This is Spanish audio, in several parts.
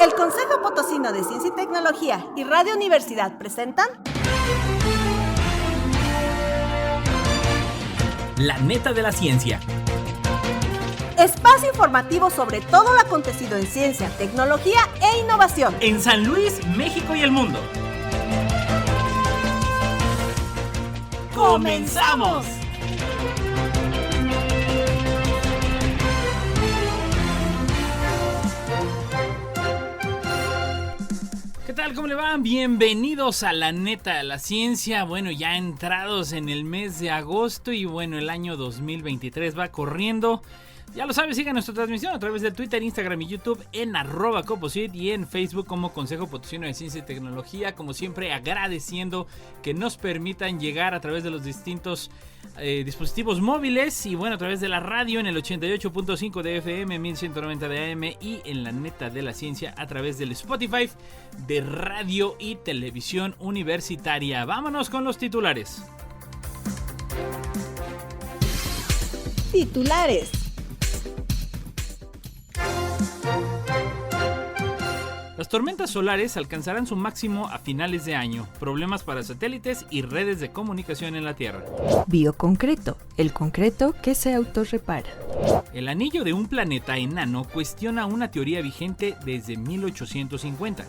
El Consejo Potosino de Ciencia y Tecnología y Radio Universidad presentan La Neta de la Ciencia. Espacio informativo sobre todo lo acontecido en ciencia, tecnología e innovación En San Luis, México y el mundo. ¡Comenzamos! ¿Qué tal? ¿Cómo le van? Bienvenidos a La Neta de la Ciencia. Bueno, ya entrados en el mes de agosto y bueno, el año 2023 va corriendo. Ya lo sabes, sigan nuestra transmisión a través de Twitter, Instagram y YouTube en @Coposit y en Facebook como Consejo Potosino de Ciencia y Tecnología. Como siempre, agradeciendo que nos permitan llegar a través de los distintos dispositivos móviles y bueno, a través de la radio en el 88.5 de FM, 1190 de AM y en La Neta de la Ciencia a través del Spotify de Radio y Televisión Universitaria. Vámonos con los titulares. Titulares. Las tormentas solares alcanzarán su máximo a finales de año. Problemas para satélites y redes de comunicación en la Tierra. Bioconcreto, el concreto que se autorrepara. El anillo de un planeta enano cuestiona una teoría vigente desde 1850.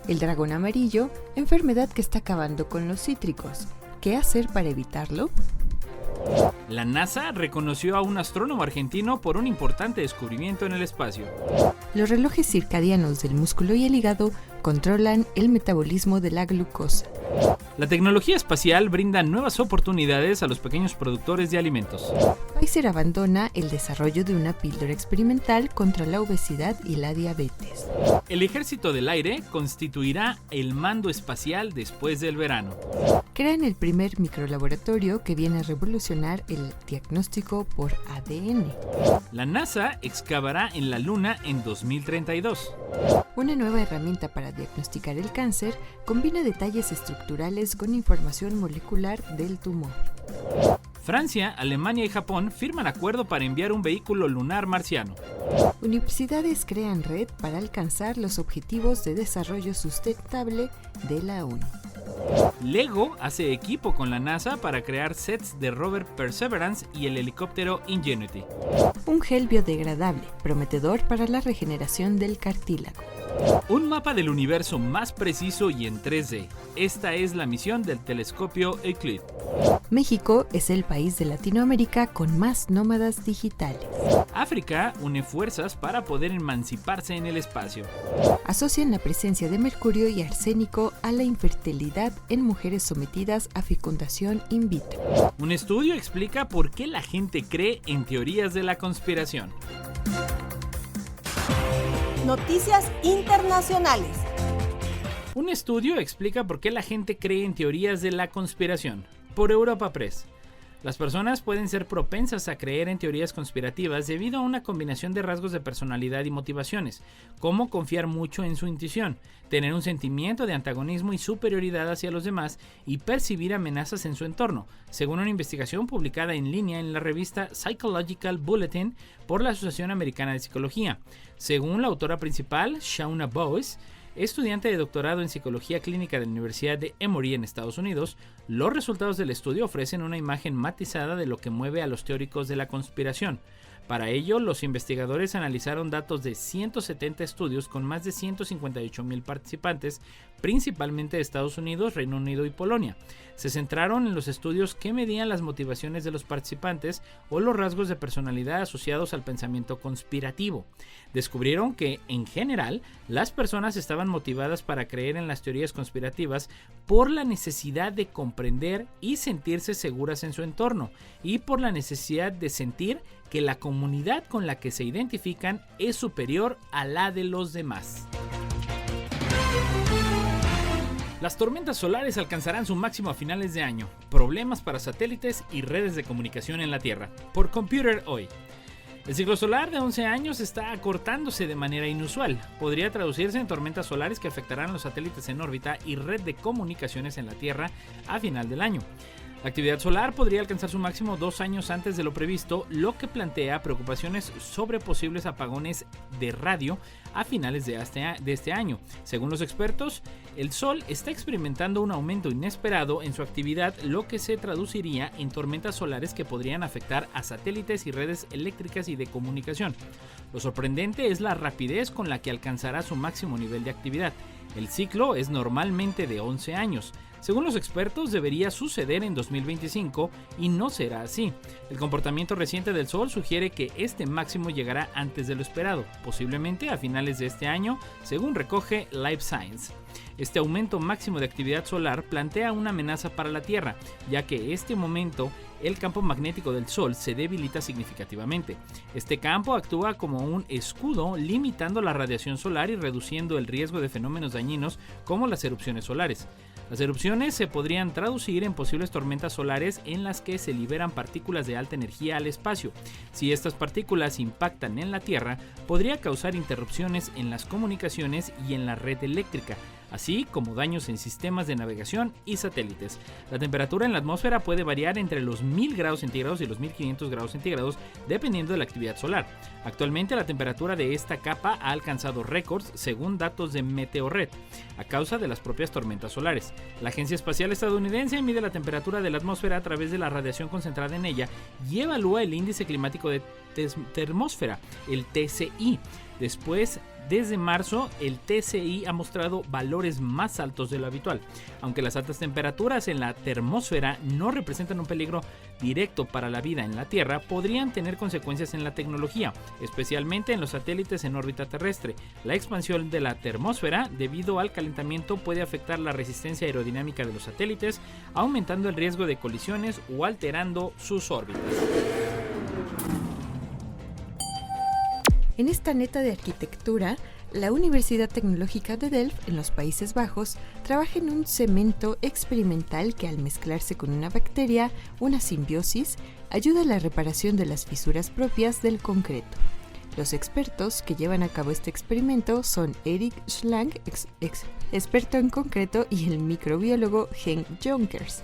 El dragón amarillo, enfermedad que está acabando con los cítricos. ¿Qué hacer para evitarlo? La NASA reconoció a un astrónomo argentino por un importante descubrimiento en el espacio. Los relojes circadianos del músculo y el hígado controlan el metabolismo de la glucosa. La tecnología espacial brinda nuevas oportunidades a los pequeños productores de alimentos. Pfizer abandona el desarrollo de una píldora experimental contra la obesidad y la diabetes. El Ejército del Aire constituirá el mando espacial después del verano. Crean el primer microlaboratorio que viene a revolucionar el diagnóstico por ADN. La NASA excavará en la Luna en 2032. Una nueva herramienta para diagnosticar el cáncer combina detalles estructurales con información molecular del tumor. Francia, Alemania y Japón firman acuerdo para enviar un vehículo lunar marciano. Universidades crean red para alcanzar los objetivos de desarrollo sustentable de la ONU. Lego hace equipo con la NASA para crear sets de rover Perseverance y el helicóptero Ingenuity. Un gel biodegradable, prometedor para la regeneración del cartílago. Un mapa del universo más preciso y en 3D. Esta es la misión del telescopio Euclid. México es el país de Latinoamérica con más nómadas digitales. África une fuerzas para poder emanciparse en el espacio. Asocian la presencia de mercurio y arsénico a la infertilidad en mujeres sometidas a fecundación in vitro. Un estudio explica por qué la gente cree en teorías de la conspiración. Noticias internacionales. Un estudio explica por qué la gente cree en teorías de la conspiración. Por Europa Press. Las personas pueden ser propensas a creer en teorías conspirativas debido a una combinación de rasgos de personalidad y motivaciones, como confiar mucho en su intuición, tener un sentimiento de antagonismo y superioridad hacia los demás y percibir amenazas en su entorno, según una investigación publicada en línea en la revista Psychological Bulletin por la Asociación Americana de Psicología. Según la autora principal, Shauna Bowes, estudiante de doctorado en psicología clínica de la Universidad de Emory en Estados Unidos, los resultados del estudio ofrecen una imagen matizada de lo que mueve a los teóricos de la conspiración. Para ello, los investigadores analizaron datos de 170 estudios con más de 158,000 participantes, principalmente de Estados Unidos, Reino Unido y Polonia. Se centraron en los estudios que medían las motivaciones de los participantes o los rasgos de personalidad asociados al pensamiento conspirativo. Descubrieron que, en general, las personas estaban motivadas para creer en las teorías conspirativas por la necesidad de comprender y sentirse seguras en su entorno, y por la necesidad de sentir que la comunidad con la que se identifican es superior a la de los demás. Las tormentas solares alcanzarán su máximo a finales de año. Problemas para satélites y redes de comunicación en la Tierra. Por Computer Hoy. El ciclo solar de 11 años está acortándose de manera inusual. Podría traducirse en tormentas solares que afectarán los satélites en órbita y red de comunicaciones en la Tierra a final del año. La actividad solar podría alcanzar su máximo 2 años antes de lo previsto, lo que plantea preocupaciones sobre posibles apagones de radio a finales de este año. Según los expertos, el Sol está experimentando un aumento inesperado en su actividad, lo que se traduciría en tormentas solares que podrían afectar a satélites y redes eléctricas y de comunicación. Lo sorprendente es la rapidez con la que alcanzará su máximo nivel de actividad. El ciclo es normalmente de 11 años. Según los expertos, debería suceder en 2025 y no será así. El comportamiento reciente del Sol sugiere que este máximo llegará antes de lo esperado, posiblemente a finales de este año, según recoge Life Science. Este aumento máximo de actividad solar plantea una amenaza para la Tierra, ya que en este momento el campo magnético del Sol se debilita significativamente. Este campo actúa como un escudo, limitando la radiación solar y reduciendo el riesgo de fenómenos dañinos como las erupciones solares. Las erupciones se podrían traducir en posibles tormentas solares en las que se liberan partículas de alta energía al espacio. Si estas partículas impactan en la Tierra, podría causar interrupciones en las comunicaciones y en la red eléctrica, así como daños en sistemas de navegación y satélites. La temperatura en la atmósfera puede variar entre los 1000 grados centígrados y los 1500 grados centígrados, dependiendo de la actividad solar. Actualmente la temperatura de esta capa ha alcanzado récords según datos de Meteorred, a causa de las propias tormentas solares. La Agencia Espacial Estadounidense mide la temperatura de la atmósfera a través de la radiación concentrada en ella y evalúa el índice climático de termósfera, el TCI. Desde marzo, el TCI ha mostrado valores más altos de lo habitual. Aunque las altas temperaturas en la termósfera no representan un peligro directo para la vida en la Tierra, podrían tener consecuencias en la tecnología, especialmente en los satélites en órbita terrestre. La expansión de la termósfera debido al calentamiento puede afectar la resistencia aerodinámica de los satélites, aumentando el riesgo de colisiones o alterando sus órbitas. En esta neta de arquitectura, la Universidad Tecnológica de Delft, en los Países Bajos, trabaja en un cemento experimental que al mezclarse con una bacteria, una simbiosis, ayuda a la reparación de las fisuras propias del concreto. Los expertos que llevan a cabo este experimento son Erik Schlang, experto en concreto, y el microbiólogo Henk Jonkers.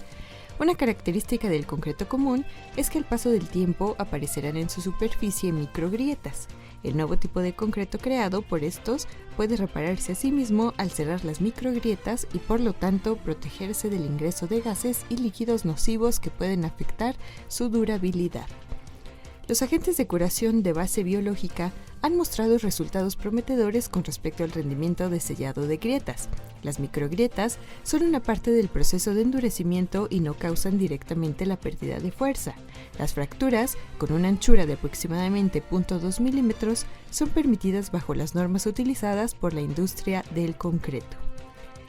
Una característica del concreto común es que al paso del tiempo aparecerán en su superficie microgrietas. El nuevo tipo de concreto creado por estos puede repararse a sí mismo al cerrar las microgrietas y por lo tanto protegerse del ingreso de gases y líquidos nocivos que pueden afectar su durabilidad. Los agentes de curación de base biológica han mostrado resultados prometedores con respecto al rendimiento de sellado de grietas. Las microgrietas son una parte del proceso de endurecimiento y no causan directamente la pérdida de fuerza. Las fracturas, con una anchura de aproximadamente 0.2 milímetros, son permitidas bajo las normas utilizadas por la industria del concreto.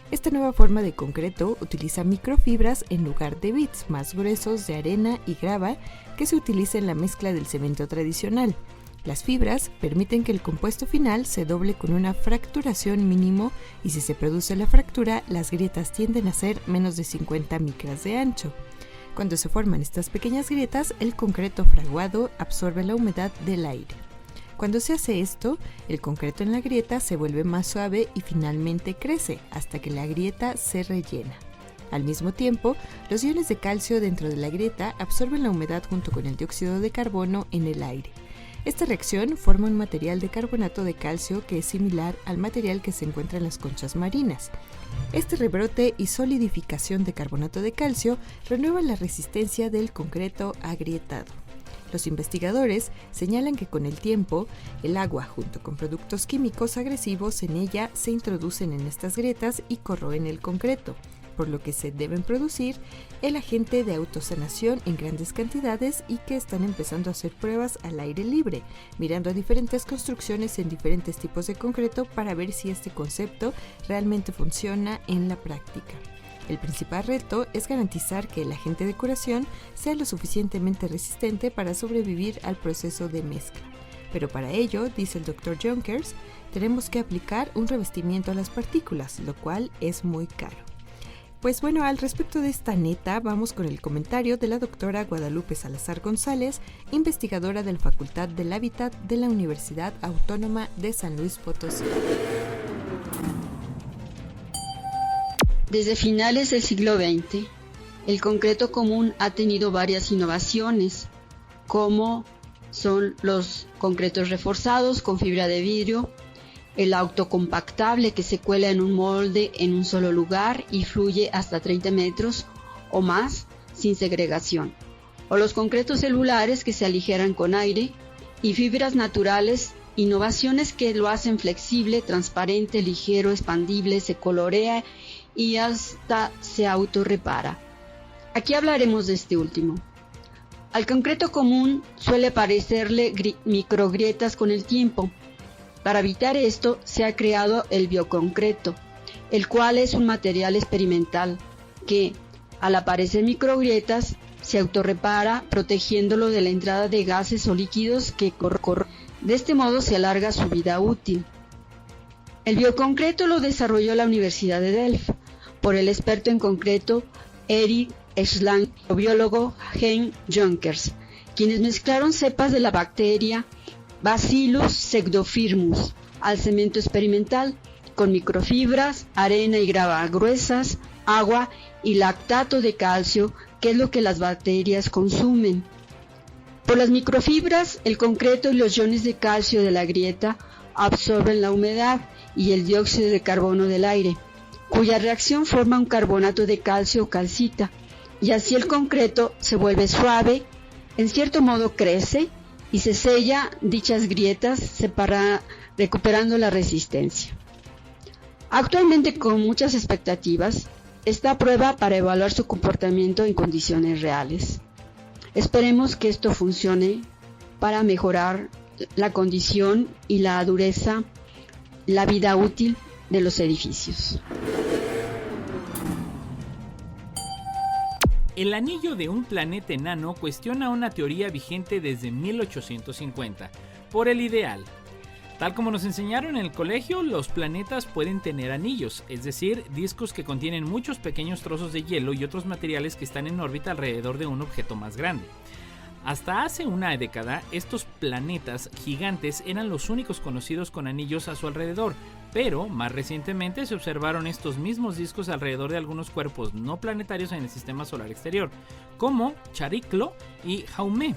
Esta nueva forma de concreto utiliza microfibras en lugar de bits más gruesos de arena y grava que se utiliza en la mezcla del cemento tradicional. Las fibras permiten que el compuesto final se doble con una fracturación mínimo y si se produce la fractura, las grietas tienden a ser menos de 50 micras de ancho. Cuando se forman estas pequeñas grietas, el concreto fraguado absorbe la humedad del aire. Cuando se hace esto, el concreto en la grieta se vuelve más suave y finalmente crece hasta que la grieta se rellena. Al mismo tiempo, los iones de calcio dentro de la grieta absorben la humedad junto con el dióxido de carbono en el aire. Esta reacción forma un material de carbonato de calcio que es similar al material que se encuentra en las conchas marinas. Este rebrote y solidificación de carbonato de calcio renuevan la resistencia del concreto agrietado. Los investigadores señalan que con el tiempo, el agua junto con productos químicos agresivos en ella se introducen en estas grietas y corroen el concreto, por lo que se deben producir el agente de autosanación en grandes cantidades y que están empezando a hacer pruebas al aire libre, mirando diferentes construcciones en diferentes tipos de concreto para ver si este concepto realmente funciona en la práctica. El principal reto es garantizar que el agente de curación sea lo suficientemente resistente para sobrevivir al proceso de mezcla. Pero para ello, dice el Dr. Jonkers, tenemos que aplicar un revestimiento a las partículas, lo cual es muy caro. Pues bueno, al respecto de esta neta, vamos con el comentario de la doctora Guadalupe Salazar González, investigadora de la Facultad del Hábitat de la Universidad Autónoma de San Luis Potosí. Desde finales del siglo XX, el concreto común ha tenido varias innovaciones, como son los concretos reforzados con fibra de vidrio, el autocompactable que se cuela en un molde en un solo lugar y fluye hasta 30 metros o más sin segregación, o los concretos celulares que se aligeran con aire, y fibras naturales, innovaciones que lo hacen flexible, transparente, ligero, expandible, se colorea y hasta se autorrepara. Aquí hablaremos de este último. Al concreto común suele aparecerle microgrietas con el tiempo. Para evitar esto se ha creado el bioconcreto, el cual es un material experimental que, al aparecer microgrietas, se autorrepara protegiéndolo de la entrada de gases o líquidos que corren. De este modo se alarga su vida útil. El bioconcreto lo desarrolló la Universidad de Delft por el experto en concreto Erik Schlang y el biólogo Hein Jonkers, quienes mezclaron cepas de la bacteria Bacillus pseudofirmus al cemento experimental con microfibras, arena y grava gruesas, agua y lactato de calcio, que es lo que las bacterias consumen. Por las microfibras, el concreto y los iones de calcio de la grieta absorben la humedad y el dióxido de carbono del aire, cuya reacción forma un carbonato de calcio o calcita, y así el concreto se vuelve suave, en cierto modo crece y se sella dichas grietas, recuperando la resistencia. Actualmente, con muchas expectativas, está a prueba para evaluar su comportamiento en condiciones reales. Esperemos que esto funcione para mejorar la condición y la dureza, la vida útil de los edificios. El anillo de un planeta enano cuestiona una teoría vigente desde 1850, por el ideal. Tal como nos enseñaron en el colegio, los planetas pueden tener anillos, es decir, discos que contienen muchos pequeños trozos de hielo y otros materiales que están en órbita alrededor de un objeto más grande. Hasta hace una década, estos planetas gigantes eran los únicos conocidos con anillos a su alrededor, pero más recientemente se observaron estos mismos discos alrededor de algunos cuerpos no planetarios en el sistema solar exterior, como Chariklo y Haumea.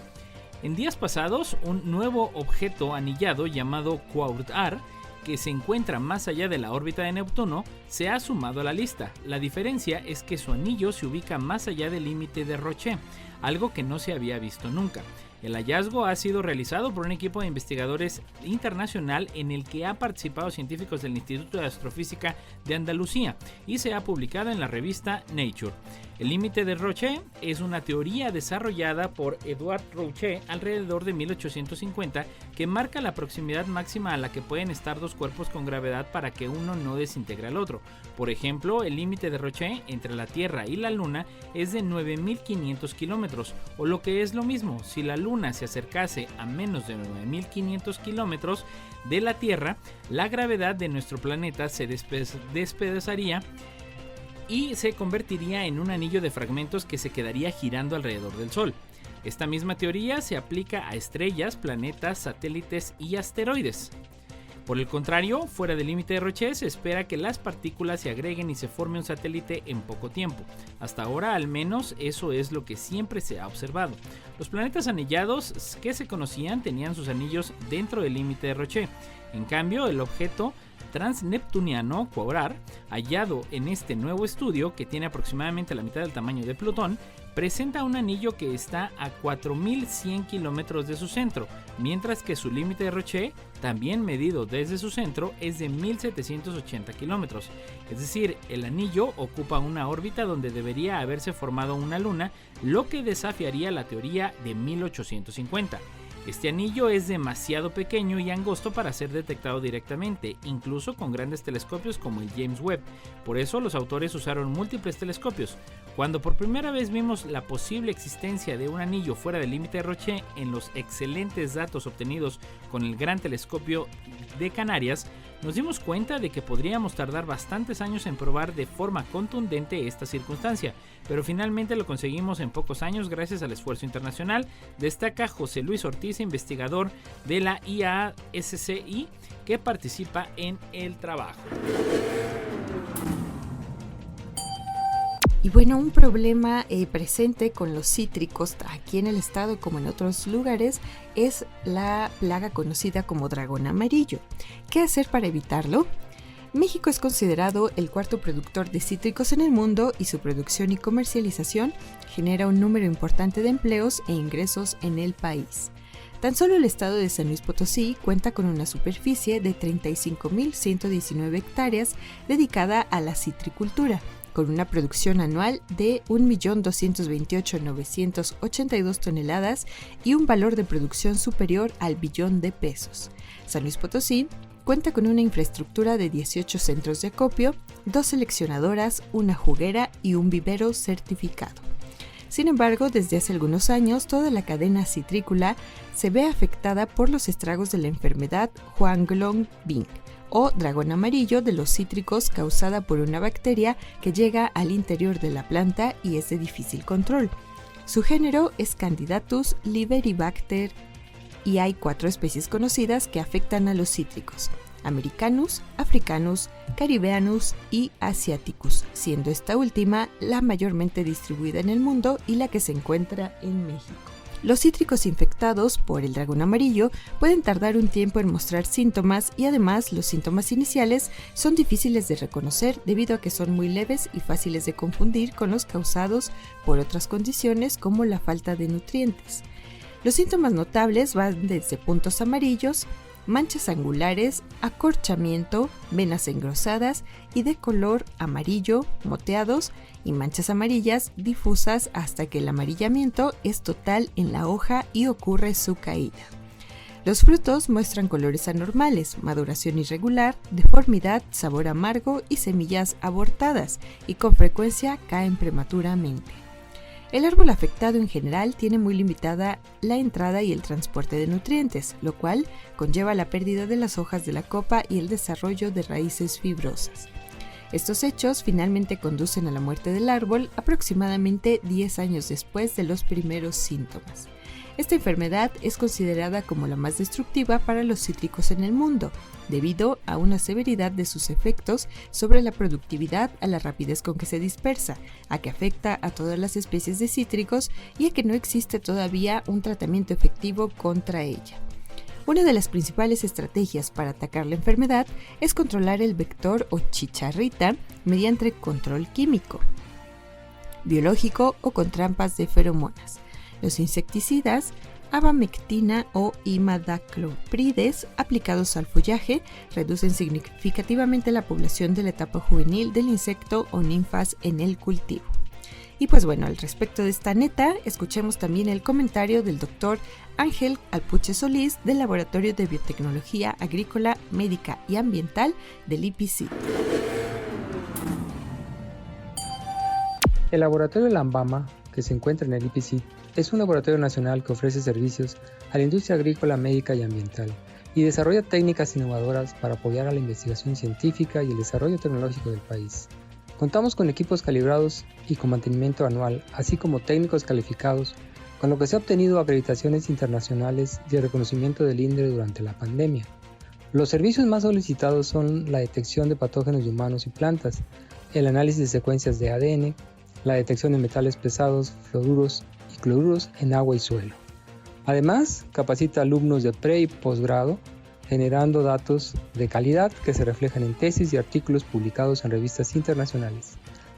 En días pasados, un nuevo objeto anillado llamado Quasar, que se encuentra más allá de la órbita de Neptuno, se ha sumado a la lista. La diferencia es que su anillo se ubica más allá del límite de Roche, algo que no se había visto nunca. El hallazgo ha sido realizado por un equipo de investigadores internacional en el que han participado científicos del Instituto de Astrofísica de Andalucía y se ha publicado en la revista Nature. El límite de Roche es una teoría desarrollada por Edouard Roche alrededor de 1850 que marca la proximidad máxima a la que pueden estar dos cuerpos con gravedad para que uno no desintegre al otro. Por ejemplo, el límite de Roche entre la Tierra y la Luna es de 9.500 kilómetros, o lo que es lo mismo, si la Luna se acercase a menos de 9.500 kilómetros de la Tierra, la gravedad de nuestro planeta se despedazaría y se convertiría en un anillo de fragmentos que se quedaría girando alrededor del Sol. Esta misma teoría se aplica a estrellas, planetas, satélites y asteroides. Por el contrario, fuera del límite de Roche se espera que las partículas se agreguen y se forme un satélite en poco tiempo. Hasta ahora, al menos, eso es lo que siempre se ha observado. Los planetas anillados que se conocían tenían sus anillos dentro del límite de Roche. En cambio, el objeto transneptuniano Quasar, hallado en este nuevo estudio, que tiene aproximadamente la mitad del tamaño de Plutón, presenta un anillo que está a 4.100 kilómetros de su centro, mientras que su límite de Roche, también medido desde su centro, es de 1.780 kilómetros. Es decir, el anillo ocupa una órbita donde debería haberse formado una luna, lo que desafiaría la teoría de 1850. Este anillo es demasiado pequeño y angosto para ser detectado directamente, incluso con grandes telescopios como el James Webb. Por eso los autores usaron múltiples telescopios. Cuando por primera vez vimos la posible existencia de un anillo fuera del límite de Roche en los excelentes datos obtenidos con el Gran Telescopio de Canarias, nos dimos cuenta de que podríamos tardar bastantes años en probar de forma contundente esta circunstancia, pero finalmente lo conseguimos en pocos años gracias al esfuerzo internacional, destaca José Luis Ortiz, investigador de la IASCI, que participa en el trabajo. Y bueno, un problema presente con los cítricos aquí en el estado como en otros lugares es la plaga conocida como dragón amarillo. ¿Qué hacer para evitarlo? México es considerado el cuarto productor de cítricos en el mundo y su producción y comercialización genera un número importante de empleos e ingresos en el país. Tan solo el estado de San Luis Potosí cuenta con una superficie de 35.119 hectáreas dedicada a la citricultura, con una producción anual de 1.228.982 toneladas y un valor de producción superior al billón de pesos. San Luis Potosí cuenta con una infraestructura de 18 centros de acopio, 2 seleccionadoras, una juguera y un vivero certificado. Sin embargo, desde hace algunos años, toda la cadena citrícola se ve afectada por los estragos de la enfermedad Huanglong-Bing, o dragón amarillo de los cítricos, causada por una bacteria que llega al interior de la planta y es de difícil control. Su género es Candidatus liberibacter y hay 4 especies conocidas que afectan a los cítricos: Americanus, Africanus, Caribeanus y Asiaticus, siendo esta última la mayormente distribuida en el mundo y la que se encuentra en México. Los cítricos infectados por el dragón amarillo pueden tardar un tiempo en mostrar síntomas y además los síntomas iniciales son difíciles de reconocer debido a que son muy leves y fáciles de confundir con los causados por otras condiciones como la falta de nutrientes. Los síntomas notables van desde puntos amarillos, manchas angulares, acorchamiento, venas engrosadas y de color amarillo, moteados y manchas amarillas difusas hasta que el amarillamiento es total en la hoja y ocurre su caída. Los frutos muestran colores anormales, maduración irregular, deformidad, sabor amargo y semillas abortadas, y con frecuencia caen prematuramente. El árbol afectado en general tiene muy limitada la entrada y el transporte de nutrientes, lo cual conlleva la pérdida de las hojas de la copa y el desarrollo de raíces fibrosas. Estos hechos finalmente conducen a la muerte del árbol aproximadamente 10 años después de los primeros síntomas. Esta enfermedad es considerada como la más destructiva para los cítricos en el mundo, debido a una severidad de sus efectos sobre la productividad, a la rapidez con que se dispersa, a que afecta a todas las especies de cítricos y a que no existe todavía un tratamiento efectivo contra ella. Una de las principales estrategias para atacar la enfermedad es controlar el vector o chicharrita mediante control químico, biológico o con trampas de feromonas. Los insecticidas, abamectina o imidacloprides, aplicados al follaje, reducen significativamente la población de la etapa juvenil del insecto o ninfas en el cultivo. Y pues bueno, al respecto de esta neta, escuchemos también el comentario del doctor Ángel Alpuche Solís del Laboratorio de Biotecnología Agrícola, Médica y Ambiental del IPC. El laboratorio Lambama, que se encuentra en el IPC, es un laboratorio nacional que ofrece servicios a la industria agrícola, médica y ambiental y desarrolla técnicas innovadoras para apoyar a la investigación científica y el desarrollo tecnológico del país. Contamos con equipos calibrados y con mantenimiento anual, así como técnicos calificados, con lo que se ha obtenido acreditaciones internacionales y el reconocimiento del INDRE durante la pandemia. Los servicios más solicitados son la detección de patógenos de humanos y plantas, el análisis de secuencias de ADN, la detección de metales pesados, fluoruros y cloruros en agua y suelo. Además, capacita alumnos de pre y posgrado, generando datos de calidad que se reflejan en tesis y artículos publicados en revistas internacionales.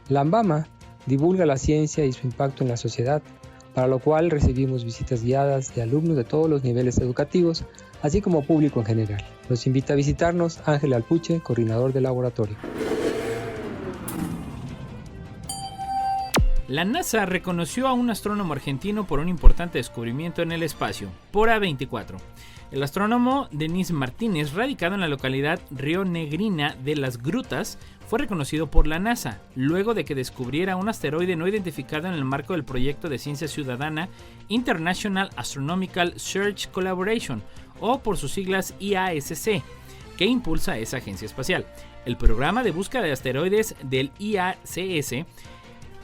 Lambama divulga la ciencia y su impacto en la sociedad, para lo cual recibimos visitas guiadas de alumnos de todos los niveles educativos, así como público en general. Los invita a visitarnos Ángel Alpuche, coordinador del laboratorio. La NASA reconoció a un astrónomo argentino por un importante descubrimiento en el espacio, Pora 24. El astrónomo Denis Martínez, radicado en la localidad Río Negrina de las Grutas, fue reconocido por la NASA, luego de que descubriera un asteroide no identificado en el marco del proyecto de ciencia ciudadana International Astronomical Search Collaboration, o por sus siglas IASC, que impulsa a esa agencia espacial. El programa de búsqueda de asteroides del IACS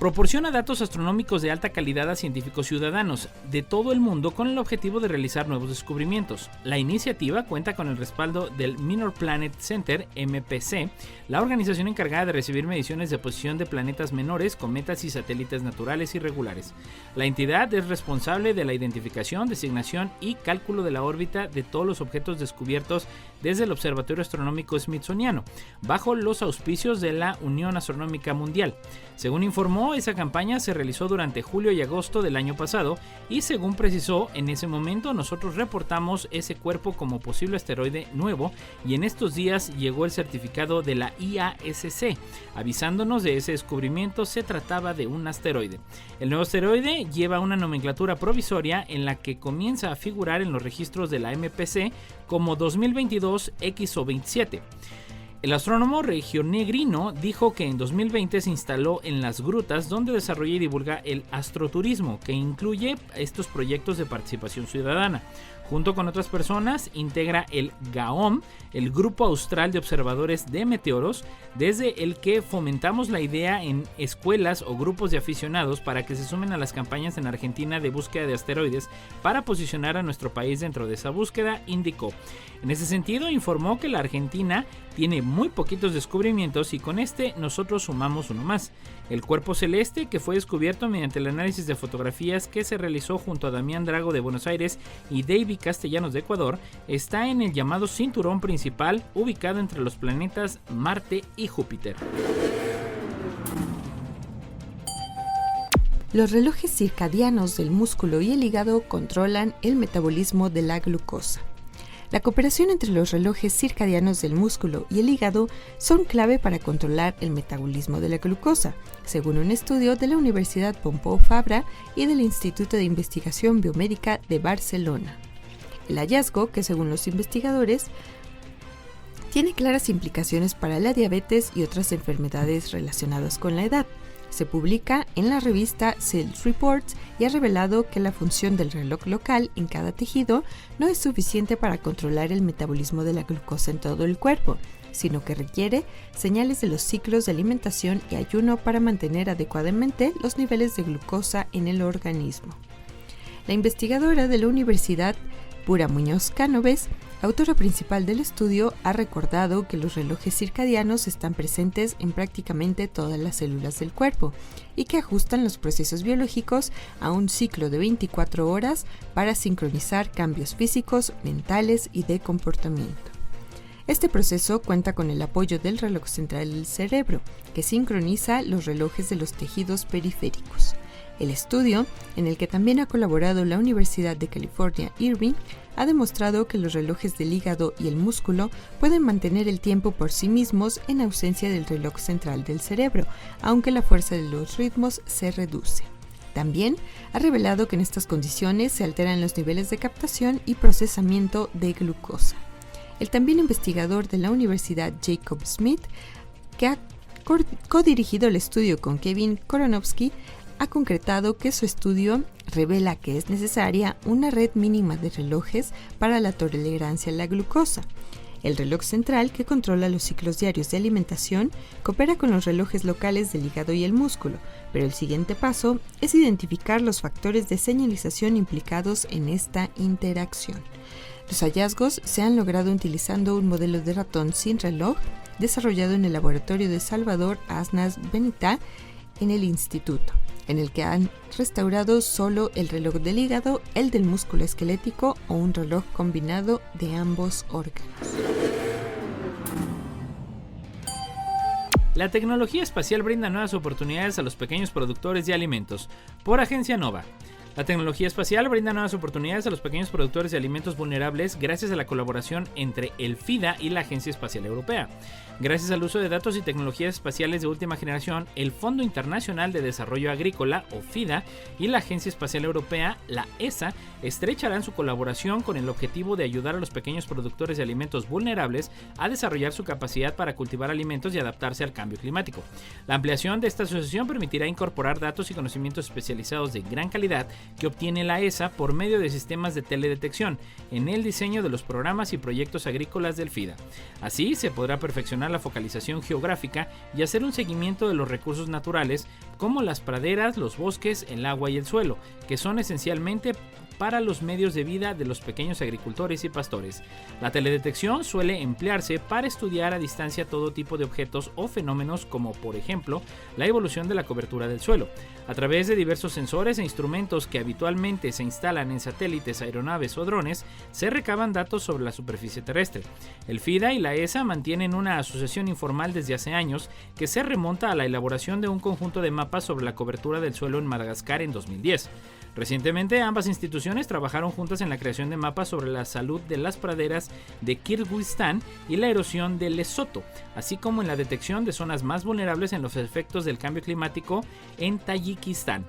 Proporciona datos astronómicos de alta calidad a científicos ciudadanos de todo el mundo con el objetivo de realizar nuevos descubrimientos. La iniciativa cuenta con el respaldo del Minor Planet Center, MPC, la organización encargada de recibir mediciones de posición de planetas menores, cometas y satélites naturales irregulares. La entidad es responsable de la identificación, designación y cálculo de la órbita de todos los objetos descubiertos desde el Observatorio Astronómico Smithsoniano, bajo los auspicios de la Unión Astronómica Mundial. Según informó, esa campaña se realizó durante julio y agosto del año pasado y, según precisó, en ese momento nosotros reportamos ese cuerpo como posible asteroide nuevo y en estos días llegó el certificado de la IASC avisándonos de ese descubrimiento. Se trataba de un asteroide. El nuevo asteroide lleva una nomenclatura provisoria en la que comienza a figurar en los registros de la MPC como 2022 XO27. El astrónomo regionegrino dijo que en 2020 se instaló en las grutas donde desarrolla y divulga el astroturismo, que incluye estos proyectos de participación ciudadana. Junto con otras personas, integra el GAOM, el Grupo Austral de Observadores de Meteoros, desde el que fomentamos la idea en escuelas o grupos de aficionados para que se sumen a las campañas en Argentina de búsqueda de asteroides para posicionar a nuestro país dentro de esa búsqueda, indicó. En ese sentido, informó que la Argentina tiene muy poquitos descubrimientos y con este nosotros sumamos uno más. El cuerpo celeste, que fue descubierto mediante el análisis de fotografías que se realizó junto a Damián Drago de Buenos Aires y David Castellanos de Ecuador, está en el llamado cinturón principal ubicado entre los planetas Marte y Júpiter. Los relojes circadianos del músculo y el hígado controlan el metabolismo de la glucosa. La cooperación entre los relojes circadianos del músculo y el hígado son clave para controlar el metabolismo de la glucosa, según un estudio de la Universidad Pompeu Fabra y del Instituto de Investigación Biomédica de Barcelona. El hallazgo, que según los investigadores, tiene claras implicaciones para la diabetes y otras enfermedades relacionadas con la edad. Se publica en la revista Cells Reports y ha revelado que la función del reloj local en cada tejido no es suficiente para controlar el metabolismo de la glucosa en todo el cuerpo, sino que requiere señales de los ciclos de alimentación y ayuno para mantener adecuadamente los niveles de glucosa en el organismo. La investigadora de la Universidad Pura Muñoz Cánoves, autora principal del estudio, ha recordado que los relojes circadianos están presentes en prácticamente todas las células del cuerpo y que ajustan los procesos biológicos a un ciclo de 24 horas para sincronizar cambios físicos, mentales y de comportamiento. Este proceso cuenta con el apoyo del reloj central del cerebro, que sincroniza los relojes de los tejidos periféricos. El estudio, en el que también ha colaborado la Universidad de California, Irvine, ha demostrado que los relojes del hígado y el músculo pueden mantener el tiempo por sí mismos en ausencia del reloj central del cerebro, aunque la fuerza de los ritmos se reduce. También ha revelado que en estas condiciones se alteran los niveles de captación y procesamiento de glucosa. El también investigador de la Universidad Jacob Smith, que ha codirigido el estudio con Kevin Koronovsky, ha concretado que su estudio revela que es necesaria una red mínima de relojes para la tolerancia a la glucosa. El reloj central, que controla los ciclos diarios de alimentación, coopera con los relojes locales del hígado y el músculo, pero el siguiente paso es identificar los factores de señalización implicados en esta interacción. Los hallazgos se han logrado utilizando un modelo de ratón sin reloj desarrollado en el laboratorio de Salvador Asnas Benita en el instituto, en el que han restaurado solo el reloj del hígado, el del músculo esquelético o un reloj combinado de ambos órganos. La tecnología espacial brinda nuevas oportunidades a los pequeños productores de alimentos. Por Agencia Nova. La tecnología espacial brinda nuevas oportunidades a los pequeños productores de alimentos vulnerables gracias a la colaboración entre el FIDA y la Agencia Espacial Europea. Gracias al uso de datos y tecnologías espaciales de última generación, el Fondo Internacional de Desarrollo Agrícola, o FIDA, y la Agencia Espacial Europea, la ESA, estrecharán su colaboración con el objetivo de ayudar a los pequeños productores de alimentos vulnerables a desarrollar su capacidad para cultivar alimentos y adaptarse al cambio climático. La ampliación de esta asociación permitirá incorporar datos y conocimientos especializados de gran calidad que obtiene la ESA por medio de sistemas de teledetección en el diseño de los programas y proyectos agrícolas del FIDA. Así se podrá perfeccionar la focalización geográfica y hacer un seguimiento de los recursos naturales como las praderas, los bosques, el agua y el suelo, que son esencialmente para los medios de vida de los pequeños agricultores y pastores. La teledetección suele emplearse para estudiar a distancia todo tipo de objetos o fenómenos como, por ejemplo, la evolución de la cobertura del suelo. A través de diversos sensores e instrumentos que habitualmente se instalan en satélites, aeronaves o drones, se recaban datos sobre la superficie terrestre. El FIDA y la ESA mantienen una asociación informal desde hace años que se remonta a la elaboración de un conjunto de mapas sobre la cobertura del suelo en Madagascar en 2010. Recientemente, ambas instituciones trabajaron juntas en la creación de mapas sobre la salud de las praderas de Kirguistán y la erosión de Lesoto, así como en la detección de zonas más vulnerables en los efectos del cambio climático en Tayikistán.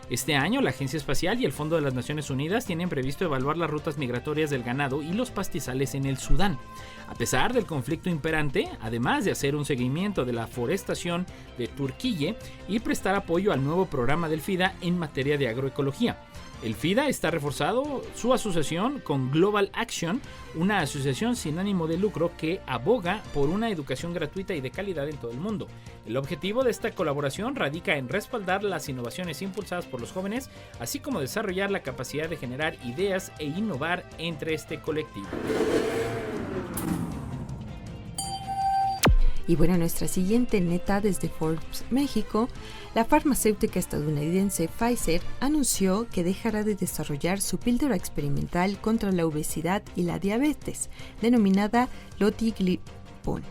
Este año, la Agencia Espacial y el Fondo de las Naciones Unidas tienen previsto evaluar las rutas migratorias del ganado y los pastizales en el Sudán. A pesar del conflicto imperante, además de hacer un seguimiento de la forestación de Turquille y prestar apoyo al nuevo programa del FIDA en materia de agroecología. El FIDA está reforzado su asociación con Global Action, una asociación sin ánimo de lucro que aboga por una educación gratuita y de calidad en todo el mundo. El objetivo de esta colaboración radica en respaldar las innovaciones impulsadas por los jóvenes, así como desarrollar la capacidad de generar ideas e innovar entre este colectivo. Y bueno, nuestra siguiente neta desde Forbes, México, la farmacéutica estadounidense Pfizer anunció que dejará de desarrollar su píldora experimental contra la obesidad y la diabetes, denominada lotiglipron,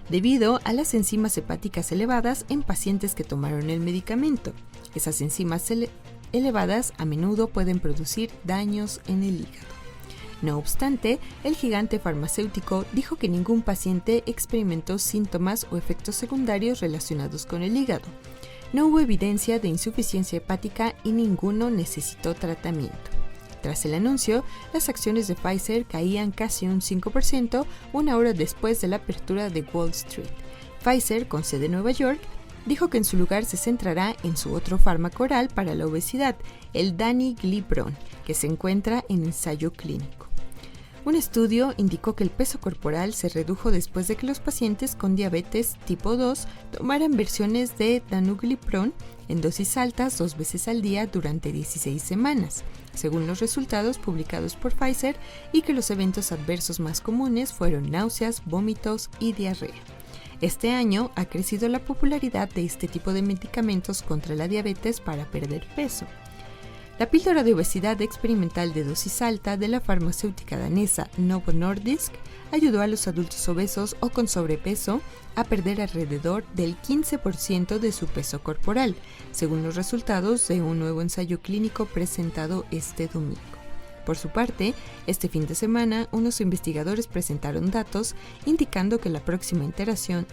debido a las enzimas hepáticas elevadas en pacientes que tomaron el medicamento. Esas enzimas elevadas a menudo pueden producir daños en el hígado. No obstante, el gigante farmacéutico dijo que ningún paciente experimentó síntomas o efectos secundarios relacionados con el hígado. No hubo evidencia de insuficiencia hepática y ninguno necesitó tratamiento. Tras el anuncio, las acciones de Pfizer caían casi un 5% una hora después de la apertura de Wall Street. Pfizer, con sede en Nueva York, dijo que en su lugar se centrará en su otro fármaco oral para la obesidad, el danuglipron, que se encuentra en ensayo clínico. Un estudio indicó que el peso corporal se redujo después de que los pacientes con diabetes tipo 2 tomaran versiones de danuglipron en dosis altas 2 veces al día durante 16 semanas, según los resultados publicados por Pfizer, y que los eventos adversos más comunes fueron náuseas, vómitos y diarrea. Este año ha crecido la popularidad de este tipo de medicamentos contra la diabetes para perder peso. La píldora de obesidad experimental de dosis alta de la farmacéutica danesa Novo Nordisk ayudó a los adultos obesos o con sobrepeso a perder alrededor del 15% de su peso corporal, según los resultados de un nuevo ensayo clínico presentado este domingo. Por su parte, este fin de semana, unos investigadores presentaron datos indicando que la próxima interacción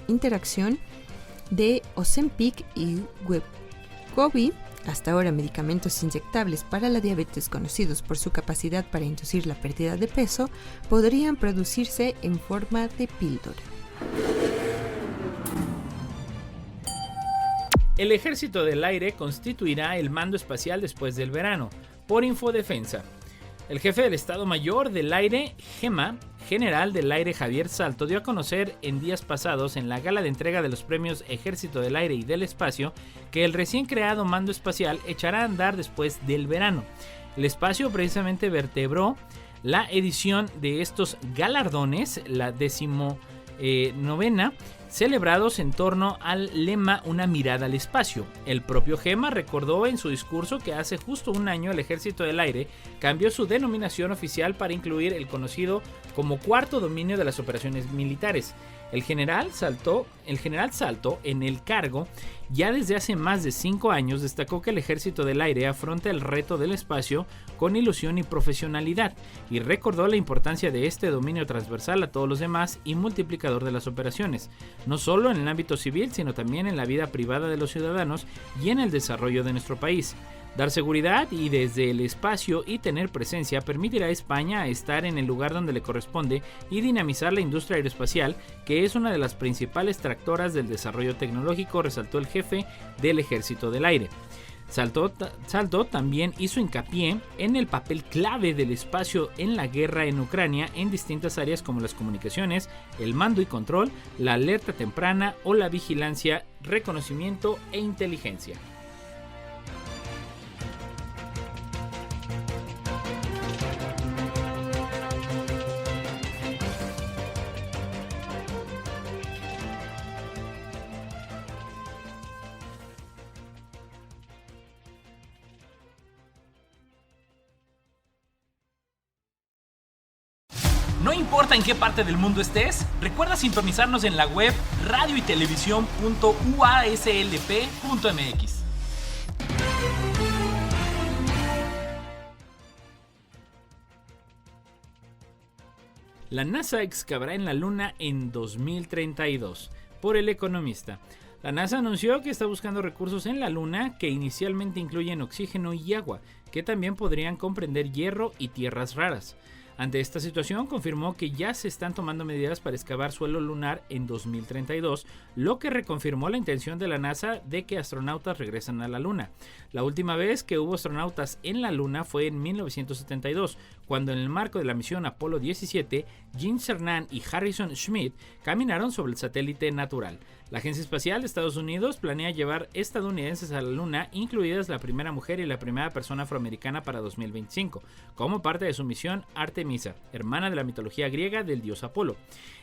de Ozempic y Wegovy, hasta ahora medicamentos inyectables para la diabetes conocidos por su capacidad para inducir la pérdida de peso, podrían producirse en forma de píldora. El Ejército del Aire constituirá el mando espacial después del verano, por Infodefensa. El jefe del Estado Mayor del Aire, GEMA, General del Aire Javier Salto, dio a conocer en días pasados en la gala de entrega de los premios Ejército del Aire y del Espacio que el recién creado mando espacial echará a andar después del verano. El espacio precisamente vertebró la edición de estos galardones, la 19ª, celebrados en torno al lema Una mirada al espacio. El propio GEMA recordó en su discurso que hace justo un año el Ejército del Aire cambió su denominación oficial para incluir el conocido como cuarto dominio de las operaciones militares. El general Salto, en el cargo ya desde hace más de 5 años, destacó que el Ejército del Aire afronta el reto del espacio con ilusión y profesionalidad, y recordó la importancia de este dominio transversal a todos los demás y multiplicador de las operaciones, no solo en el ámbito civil, sino también en la vida privada de los ciudadanos y en el desarrollo de nuestro país. Dar seguridad y desde el espacio y tener presencia permitirá a España estar en el lugar donde le corresponde y dinamizar la industria aeroespacial, que es una de las principales tractoras del desarrollo tecnológico, resaltó el jefe del Ejército del Aire. Salto también hizo hincapié en el papel clave del espacio en la guerra en Ucrania en distintas áreas como las comunicaciones, el mando y control, la alerta temprana o la vigilancia, reconocimiento e inteligencia. No importa en qué parte del mundo estés, recuerda sintonizarnos en la web radioytelevisión.uaslp.mx. La NASA excavará en la Luna en 2032. Por El Economista. La NASA anunció que está buscando recursos en la Luna que inicialmente incluyen oxígeno y agua, que también podrían comprender hierro y tierras raras. Ante esta situación, confirmó que ya se están tomando medidas para excavar suelo lunar en 2032, lo que reconfirmó la intención de la NASA de que astronautas regresen a la Luna. La última vez que hubo astronautas en la Luna fue en 1972, cuando en el marco de la misión Apolo 17, Gene Cernan y Harrison Schmitt caminaron sobre el satélite natural. La Agencia Espacial de Estados Unidos planea llevar estadounidenses a la Luna, incluidas la primera mujer y la primera persona afroamericana para 2025, como parte de su misión Artemisa, hermana de la mitología griega del dios Apolo.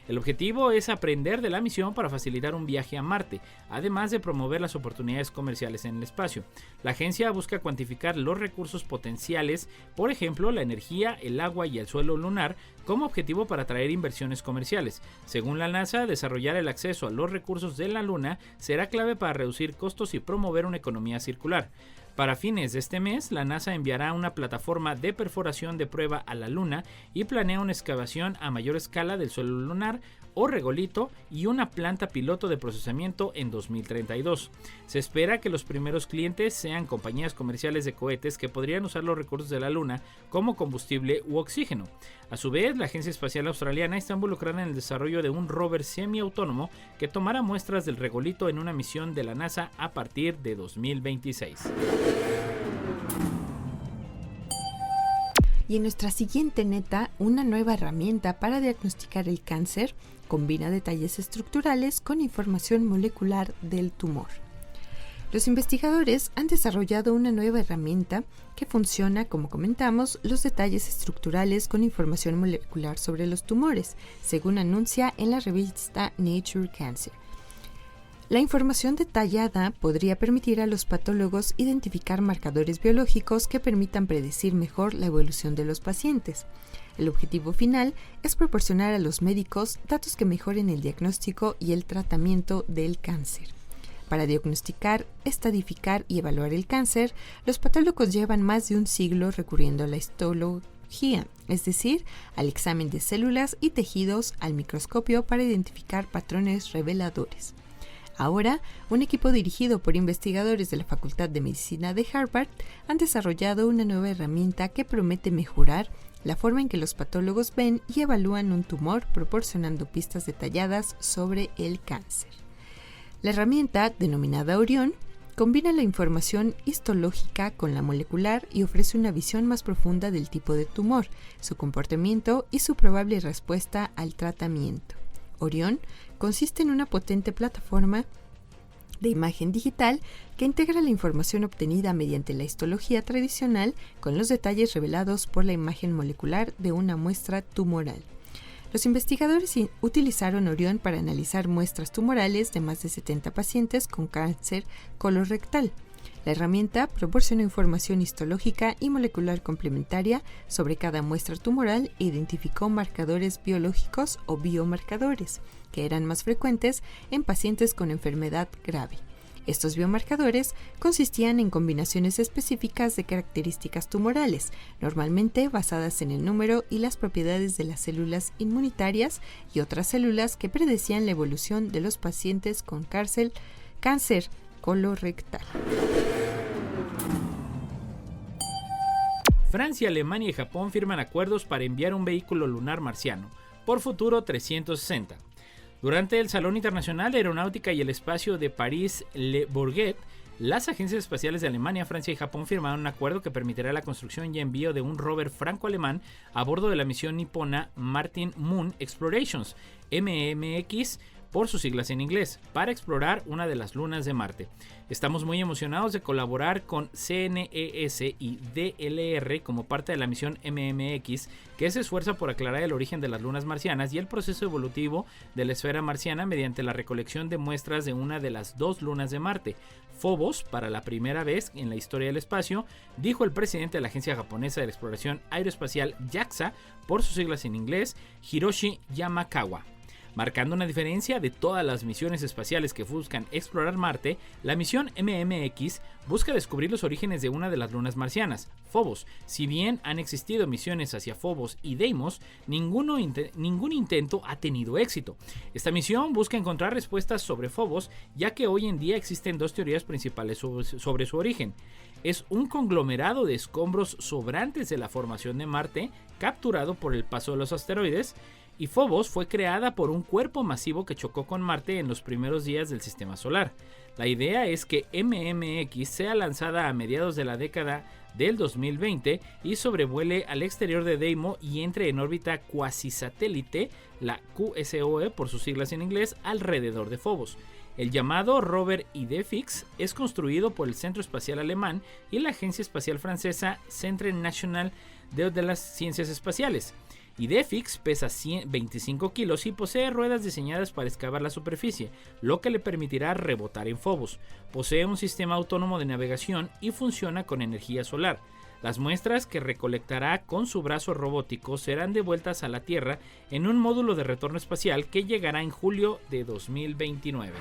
El objetivo es aprender de la misión para facilitar un viaje a Marte, además de promover las oportunidades comerciales en el espacio. La agencia busca cuantificar los recursos potenciales, por ejemplo, la energía, el agua y el suelo lunar, como objetivo para atraer inversiones comerciales. Según la NASA, desarrollar el acceso a los recursos de la Luna será clave para reducir costos y promover una economía circular. Para fines de este mes, la NASA enviará una plataforma de perforación de prueba a la Luna y planea una excavación a mayor escala del suelo lunar o regolito y una planta piloto de procesamiento en 2032. Se espera que los primeros clientes sean compañías comerciales de cohetes que podrían usar los recursos de la Luna como combustible u oxígeno. A su vez, la Agencia Espacial Australiana está involucrada en el desarrollo de un rover semiautónomo que tomará muestras del regolito en una misión de la NASA a partir de 2026. Y en nuestra siguiente neta, una nueva herramienta para diagnosticar el cáncer combina detalles estructurales con información molecular del tumor. Los investigadores han desarrollado una nueva herramienta que funciona, como comentamos, los detalles estructurales con información molecular sobre los tumores, según anuncia en la revista Nature Cancer. La información detallada podría permitir a los patólogos identificar marcadores biológicos que permitan predecir mejor la evolución de los pacientes. El objetivo final es proporcionar a los médicos datos que mejoren el diagnóstico y el tratamiento del cáncer. Para diagnosticar, estadificar y evaluar el cáncer, los patólogos llevan más de un siglo recurriendo a la histología, es decir, al examen de células y tejidos al microscopio para identificar patrones reveladores. Ahora, un equipo dirigido por investigadores de la Facultad de Medicina de Harvard han desarrollado una nueva herramienta que promete mejorar la forma en que los patólogos ven y evalúan un tumor, proporcionando pistas detalladas sobre el cáncer. La herramienta, denominada Orión, combina la información histológica con la molecular y ofrece una visión más profunda del tipo de tumor, su comportamiento y su probable respuesta al tratamiento. Orión consiste en una potente plataforma de imagen digital que integra la información obtenida mediante la histología tradicional con los detalles revelados por la imagen molecular de una muestra tumoral. Los investigadores utilizaron Orión para analizar muestras tumorales de más de 70 pacientes con cáncer colorectal. La herramienta proporciona información histológica y molecular complementaria sobre cada muestra tumoral e identificó marcadores biológicos o biomarcadores, que eran más frecuentes en pacientes con enfermedad grave. Estos biomarcadores consistían en combinaciones específicas de características tumorales, normalmente basadas en el número y las propiedades de las células inmunitarias y otras células que predecían la evolución de los pacientes con cáncer colorectal. Francia, Alemania y Japón firman acuerdos para enviar un vehículo lunar marciano, por futuro 360. Durante el Salón Internacional de Aeronáutica y el Espacio de París-Le Bourget, Las agencias espaciales de Alemania, Francia y Japón firmaron un acuerdo que permitirá la construcción y envío de un rover franco-alemán a bordo de la misión nipona Martin Moon Explorations, MMX, por sus siglas en inglés, para explorar una de las lunas de Marte. Estamos muy emocionados de colaborar con CNES y DLR como parte de la misión MMX, que se esfuerza por aclarar el origen de las lunas marcianas y el proceso evolutivo de la esfera marciana mediante la recolección de muestras de una de las 2 lunas de Marte, Phobos, para la primera vez en la historia del espacio, dijo el presidente de la Agencia Japonesa de Exploración Aeroespacial JAXA, por sus siglas en inglés, Hiroshi Yamakawa. Marcando una diferencia de todas las misiones espaciales que buscan explorar Marte, la misión MMX busca descubrir los orígenes de una de las lunas marcianas, Phobos. Si bien han existido misiones hacia Phobos y Deimos, ningún intento ha tenido éxito. Esta misión busca encontrar respuestas sobre Phobos, ya que hoy en día existen 2 teorías principales sobre su origen. Es un conglomerado de escombros sobrantes de la formación de Marte, capturado por el paso de los asteroides, y Phobos fue creada por un cuerpo masivo que chocó con Marte en los primeros días del sistema solar. La idea es que MMX sea lanzada a mediados de la década del 2020 y sobrevuele al exterior de Deimos y entre en órbita cuasisatélite, la QSOE por sus siglas en inglés, alrededor de Phobos. El llamado rover IDEFIX es construido por el Centro Espacial Alemán y la Agencia Espacial Francesa Centre National de las Ciencias Espaciales. IDEFIX pesa 25 kilos y posee ruedas diseñadas para excavar la superficie, lo que le permitirá rebotar en Phobos. Posee un sistema autónomo de navegación y funciona con energía solar. Las muestras que recolectará con su brazo robótico serán devueltas a la Tierra en un módulo de retorno espacial que llegará en julio de 2029.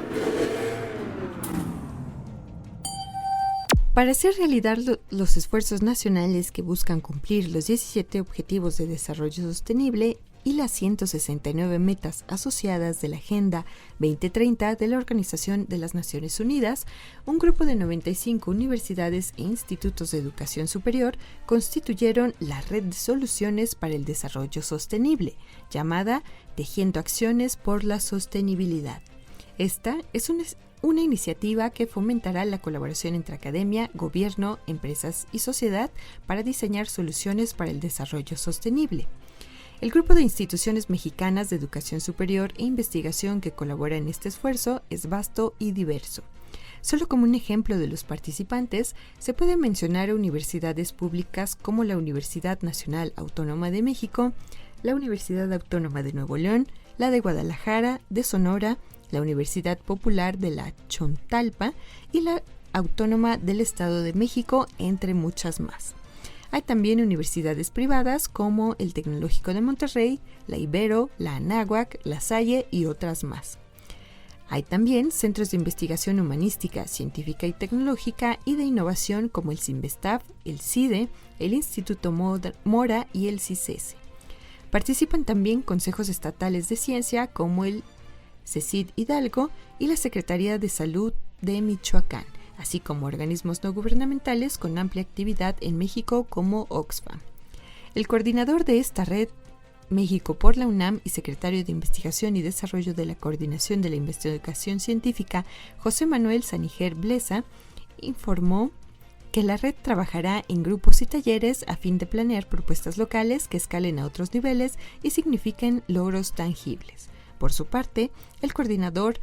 Para hacer realidad los esfuerzos nacionales que buscan cumplir los 17 Objetivos de Desarrollo Sostenible y las 169 metas asociadas de la Agenda 2030 de la Organización de las Naciones Unidas, un grupo de 95 universidades e institutos de educación superior constituyeron la Red de Soluciones para el Desarrollo Sostenible, llamada Tejiendo Acciones por la Sostenibilidad. Esta es una iniciativa que fomentará la colaboración entre academia, gobierno, empresas y sociedad para diseñar soluciones para el desarrollo sostenible. El grupo de instituciones mexicanas de educación superior e investigación que colabora en este esfuerzo es vasto y diverso. Solo como un ejemplo de los participantes, se pueden mencionar a universidades públicas como la Universidad Nacional Autónoma de México, la Universidad Autónoma de Nuevo León, la de Guadalajara, de Sonora, la Universidad Popular de la Chontalpa y la Autónoma del Estado de México, entre muchas más. Hay también universidades privadas como el Tecnológico de Monterrey, la Ibero, la Anáhuac, la Salle y otras más. Hay también centros de investigación humanística, científica y tecnológica y de innovación como el CINVESTAF, el CIDE, el Instituto Mora y el CICESE. Participan también consejos estatales de ciencia como el CECID Hidalgo y la Secretaría de Salud de Michoacán, así como organismos no gubernamentales con amplia actividad en México como Oxfam. El coordinador de esta red, México por la UNAM y secretario de Investigación y Desarrollo de la Coordinación de la Investigación Científica, José Manuel Saniger Blesa, informó que la red trabajará en grupos y talleres a fin de planear propuestas locales que escalen a otros niveles y signifiquen logros tangibles. Por su parte, el coordinador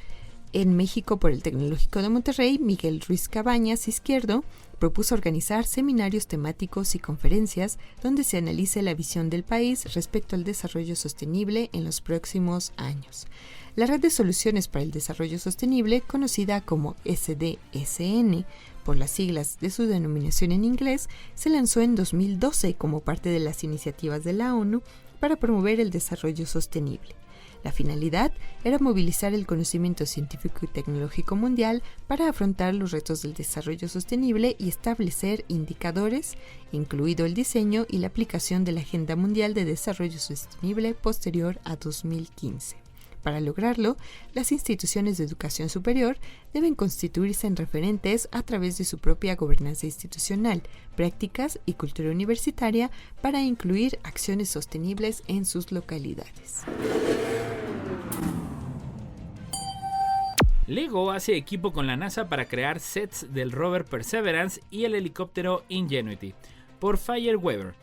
en México por el Tecnológico de Monterrey, Miguel Ruiz Cabañas Izquierdo, propuso organizar seminarios temáticos y conferencias donde se analice la visión del país respecto al desarrollo sostenible en los próximos años. La Red de Soluciones para el Desarrollo Sostenible, conocida como SDSN, por las siglas de su denominación en inglés, se lanzó en 2012 como parte de las iniciativas de la ONU para promover el desarrollo sostenible. La finalidad era movilizar el conocimiento científico y tecnológico mundial para afrontar los retos del desarrollo sostenible y establecer indicadores, incluido el diseño y la aplicación de la Agenda Mundial de Desarrollo Sostenible posterior a 2015. Para lograrlo, las instituciones de educación superior deben constituirse en referentes a través de su propia gobernanza institucional, prácticas y cultura universitaria para incluir acciones sostenibles en sus localidades. LEGO hace equipo con la NASA para crear sets del rover Perseverance y el helicóptero Ingenuity, por Fairweather.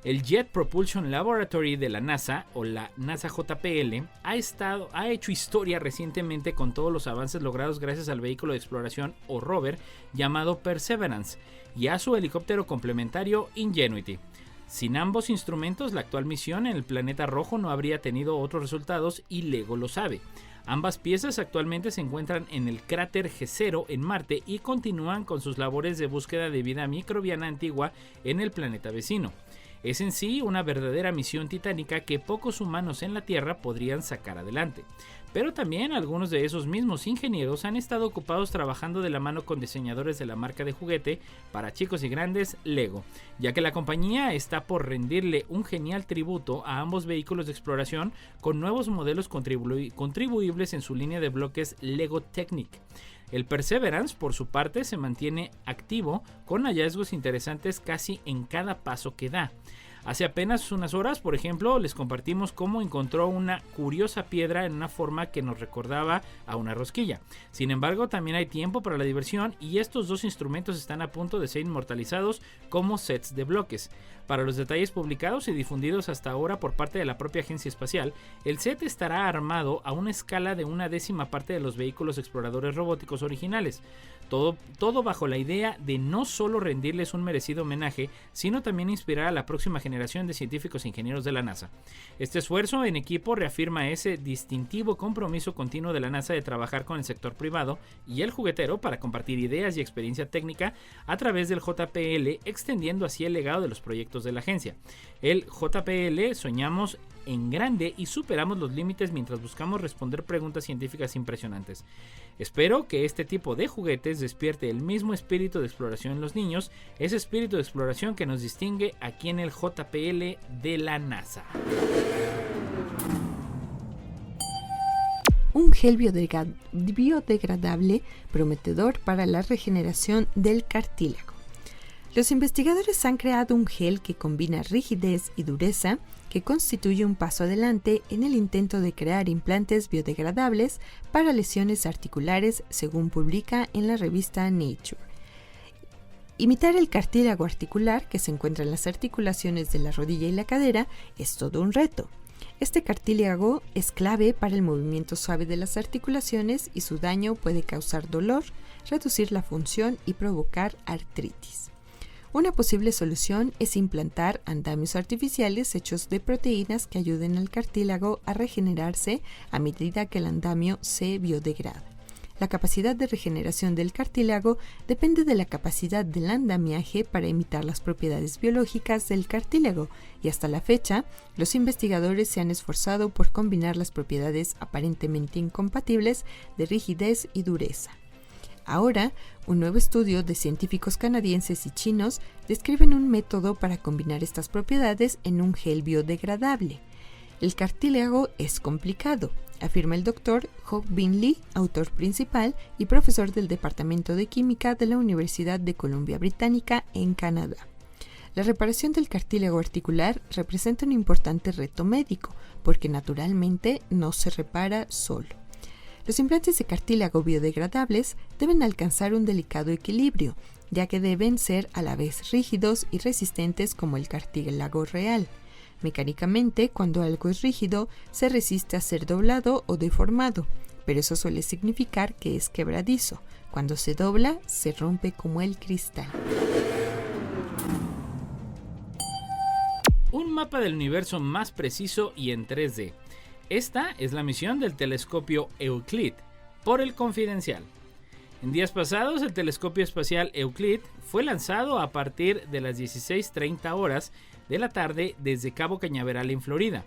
El Jet Propulsion Laboratory de la NASA, o la NASA JPL, ha hecho historia recientemente con todos los avances logrados gracias al vehículo de exploración o rover llamado Perseverance y a su helicóptero complementario Ingenuity. Sin ambos instrumentos, la actual misión en el planeta rojo no habría tenido otros resultados y LEGO lo sabe. Ambas piezas actualmente se encuentran en el cráter G0 en Marte y continúan con sus labores de búsqueda de vida microbiana antigua en el planeta vecino. Es en sí una verdadera misión titánica que pocos humanos en la Tierra podrían sacar adelante. Pero también algunos de esos mismos ingenieros han estado ocupados trabajando de la mano con diseñadores de la marca de juguete para chicos y grandes LEGO, ya que la compañía está por rendirle un genial tributo a ambos vehículos de exploración con nuevos modelos contribuibles en su línea de bloques LEGO Technic. El Perseverance, por su parte, se mantiene activo con hallazgos interesantes casi en cada paso que da. Hace apenas unas horas, por ejemplo, les compartimos cómo encontró una curiosa piedra en una forma que nos recordaba a una rosquilla. Sin embargo, también hay tiempo para la diversión y estos dos instrumentos están a punto de ser inmortalizados como sets de bloques. Para los detalles publicados y difundidos hasta ahora por parte de la propia agencia espacial, el set estará armado a una escala de 1/10 parte de los vehículos exploradores robóticos originales. Todo bajo la idea de no solo rendirles un merecido homenaje, sino también inspirar a la próxima generación de científicos e ingenieros de la NASA. Este esfuerzo en equipo reafirma ese distintivo compromiso continuo de la NASA de trabajar con el sector privado y el juguetero para compartir ideas y experiencia técnica a través del JPL, extendiendo así el legado de los proyectos de la agencia. El JPL soñamos en grande y superamos los límites mientras buscamos responder preguntas científicas impresionantes. Espero que este tipo de juguetes despierte el mismo espíritu de exploración en los niños, ese espíritu de exploración que nos distingue aquí en el JPL de la NASA. Un gel biodegradable prometedor para la regeneración del cartílago. Los investigadores han creado un gel que combina rigidez y dureza, que constituye un paso adelante en el intento de crear implantes biodegradables para lesiones articulares, según publica en la revista Nature. Imitar el cartílago articular que se encuentra en las articulaciones de la rodilla y la cadera es todo un reto. Este cartílago es clave para el movimiento suave de las articulaciones y su daño puede causar dolor, reducir la función y provocar artritis. Una posible solución es implantar andamios artificiales hechos de proteínas que ayuden al cartílago a regenerarse a medida que el andamio se biodegrada. La capacidad de regeneración del cartílago depende de la capacidad del andamiaje para imitar las propiedades biológicas del cartílago, y hasta la fecha, los investigadores se han esforzado por combinar las propiedades aparentemente incompatibles de rigidez y dureza. Ahora, un nuevo estudio de científicos canadienses y chinos describen un método para combinar estas propiedades en un gel biodegradable. El cartílago es complicado, afirma el Dr. Hock Bin Lee, autor principal y profesor del Departamento de Química de la Universidad de Columbia Británica en Canadá. La reparación del cartílago articular representa un importante reto médico, porque naturalmente no se repara solo. Los implantes de cartílago biodegradables deben alcanzar un delicado equilibrio, ya que deben ser a la vez rígidos y resistentes como el cartílago real. Mecánicamente, cuando algo es rígido, se resiste a ser doblado o deformado, pero eso suele significar que es quebradizo. Cuando se dobla, se rompe como el cristal. Un mapa del universo más preciso y en 3D. Esta es la misión del telescopio Euclid, por el Confidencial. En días pasados, el telescopio espacial Euclid fue lanzado a partir de las 16:30 horas de la tarde desde Cabo Cañaveral en Florida.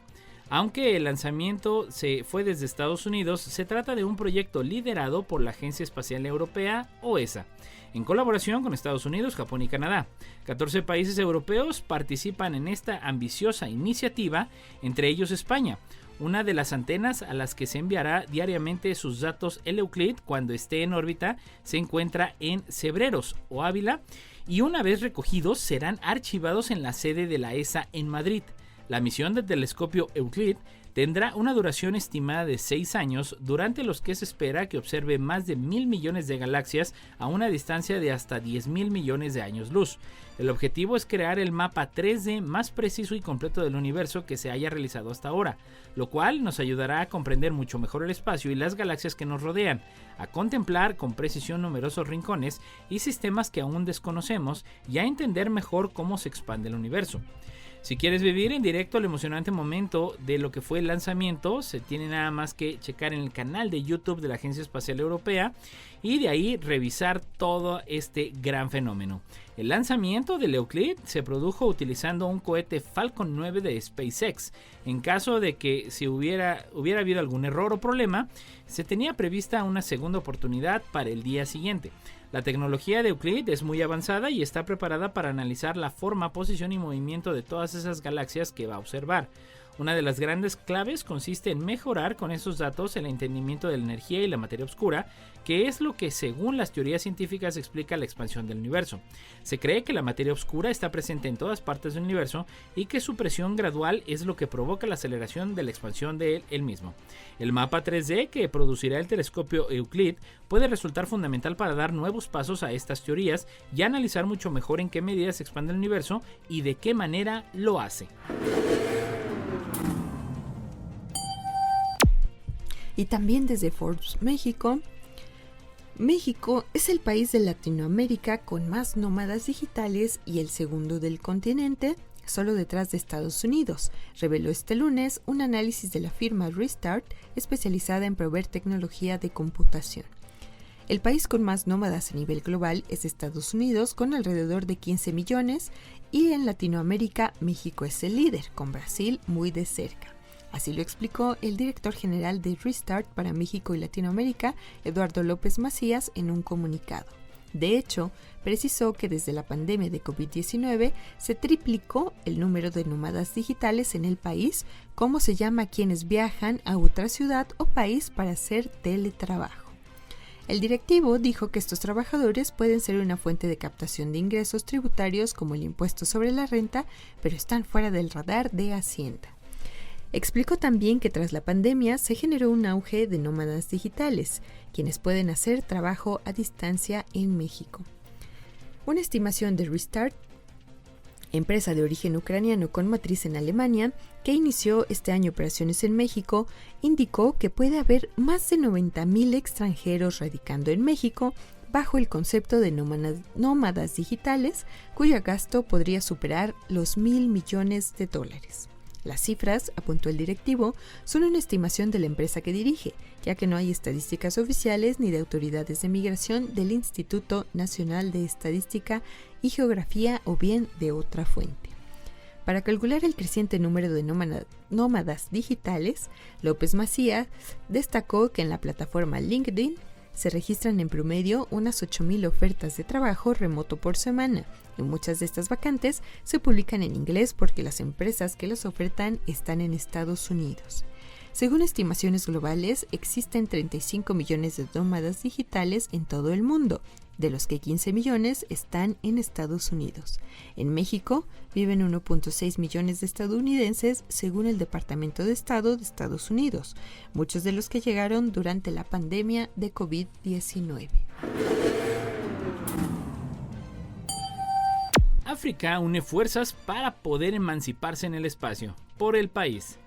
Aunque el lanzamiento se fue desde Estados Unidos, se trata de un proyecto liderado por la Agencia Espacial Europea, o ESA, en colaboración con Estados Unidos, Japón y Canadá. 14 países europeos participan en esta ambiciosa iniciativa, entre ellos España. Una de las antenas a las que se enviará diariamente sus datos el Euclid cuando esté en órbita se encuentra en Cebreros o Ávila, y una vez recogidos serán archivados en la sede de la ESA en Madrid. La misión del telescopio Euclid Tendrá una duración estimada de 6 años, durante los que se espera que observe más de 1.000 millones de galaxias a una distancia de hasta 10.000 millones de años luz. El objetivo es crear el mapa 3D más preciso y completo del universo que se haya realizado hasta ahora, lo cual nos ayudará a comprender mucho mejor el espacio y las galaxias que nos rodean, a contemplar con precisión numerosos rincones y sistemas que aún desconocemos y a entender mejor cómo se expande el universo. Si quieres vivir en directo el emocionante momento de lo que fue el lanzamiento, se tiene nada más que checar en el canal de YouTube de la Agencia Espacial Europea y de ahí revisar todo este gran fenómeno. El lanzamiento del Euclid se produjo utilizando un cohete Falcon 9 de SpaceX. En caso de que si hubiera habido algún error o problema, se tenía prevista una segunda oportunidad para el día siguiente. La tecnología de Euclid es muy avanzada y está preparada para analizar la forma, posición y movimiento de todas esas galaxias que va a observar. Una de las grandes claves consiste en mejorar con esos datos el entendimiento de la energía y la materia oscura, que es lo que según las teorías científicas explica la expansión del universo. Se cree que la materia oscura está presente en todas partes del universo y que su presión gradual es lo que provoca la aceleración de la expansión de él mismo. El mapa 3D que producirá el telescopio Euclid puede resultar fundamental para dar nuevos pasos a estas teorías y analizar mucho mejor en qué medida se expande el universo y de qué manera lo hace. Y también desde Forbes México, México es el país de Latinoamérica con más nómadas digitales y el segundo del continente, solo detrás de Estados Unidos, reveló este lunes un análisis de la firma Restart, especializada en proveer tecnología de computación. El país con más nómadas a nivel global es Estados Unidos, con alrededor de 15 millones, y en Latinoamérica México es el líder, con Brasil muy de cerca. Así lo explicó el director general de Restart para México y Latinoamérica, Eduardo López Macías, en un comunicado. De hecho, precisó que desde la pandemia de COVID-19 se triplicó el número de nómadas digitales en el país, como se llama a quienes viajan a otra ciudad o país para hacer teletrabajo. El directivo dijo que estos trabajadores pueden ser una fuente de captación de ingresos tributarios como el impuesto sobre la renta, pero están fuera del radar de Hacienda. Explicó también que tras la pandemia se generó un auge de nómadas digitales, quienes pueden hacer trabajo a distancia en México. Una estimación de Restart, empresa de origen ucraniano con matriz en Alemania, que inició este año operaciones en México, indicó que puede haber más de 90,000 extranjeros radicando en México bajo el concepto de nómadas digitales, cuyo gasto podría superar los $1,000 millones. Las cifras, apuntó el directivo, son una estimación de la empresa que dirige, ya que no hay estadísticas oficiales ni de autoridades de migración del Instituto Nacional de Estadística y Geografía o bien de otra fuente. Para calcular el creciente número de nómadas digitales, López Macías destacó que en la plataforma LinkedIn se registran en promedio unas 8,000 ofertas de trabajo remoto por semana, y muchas de estas vacantes se publican en inglés porque las empresas que las ofertan están en Estados Unidos. Según estimaciones globales, existen 35 millones de nómadas digitales en todo el mundo, de los que 15 millones están en Estados Unidos. En México viven 1.6 millones de estadounidenses, según el Departamento de Estado de Estados Unidos, muchos de los que llegaron durante la pandemia de COVID-19. África une fuerzas para poder emanciparse en el espacio, por el país.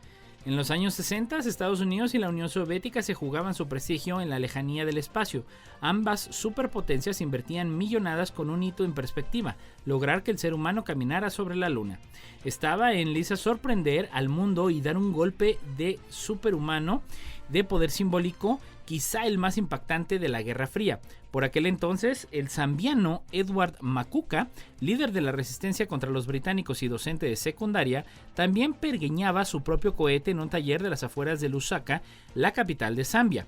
En los años 60, Estados Unidos y la Unión Soviética se jugaban su prestigio en la lejanía del espacio. Ambas superpotencias invertían millonadas con un hito en perspectiva: lograr que el ser humano caminara sobre la luna. Estaba en liza sorprender al mundo y dar un golpe de superhumano de poder simbólico, quizá el más impactante de la Guerra Fría. Por aquel entonces, el zambiano Edward Makuka, líder de la resistencia contra los británicos y docente de secundaria, también pergeñaba su propio cohete en un taller de las afueras de Lusaka, la capital de Zambia.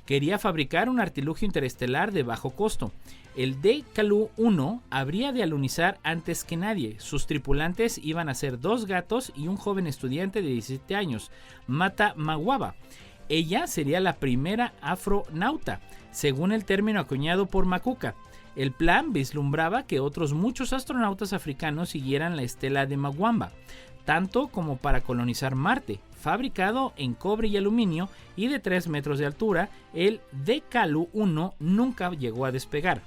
Quería fabricar un artilugio interestelar de bajo costo. El DKLU-1 habría de alunizar antes que nadie. Sus tripulantes iban a ser 2 gatos y un joven estudiante de 17 años, Mata Mawaba. Ella sería la primera afronauta, según el término acuñado por Makuka. El plan vislumbraba que otros muchos astronautas africanos siguieran la estela de Mawaba, tanto como para colonizar Marte. fabricado en cobre y aluminio y de 3 metros de altura, el Dekalu-1 nunca llegó a despegar.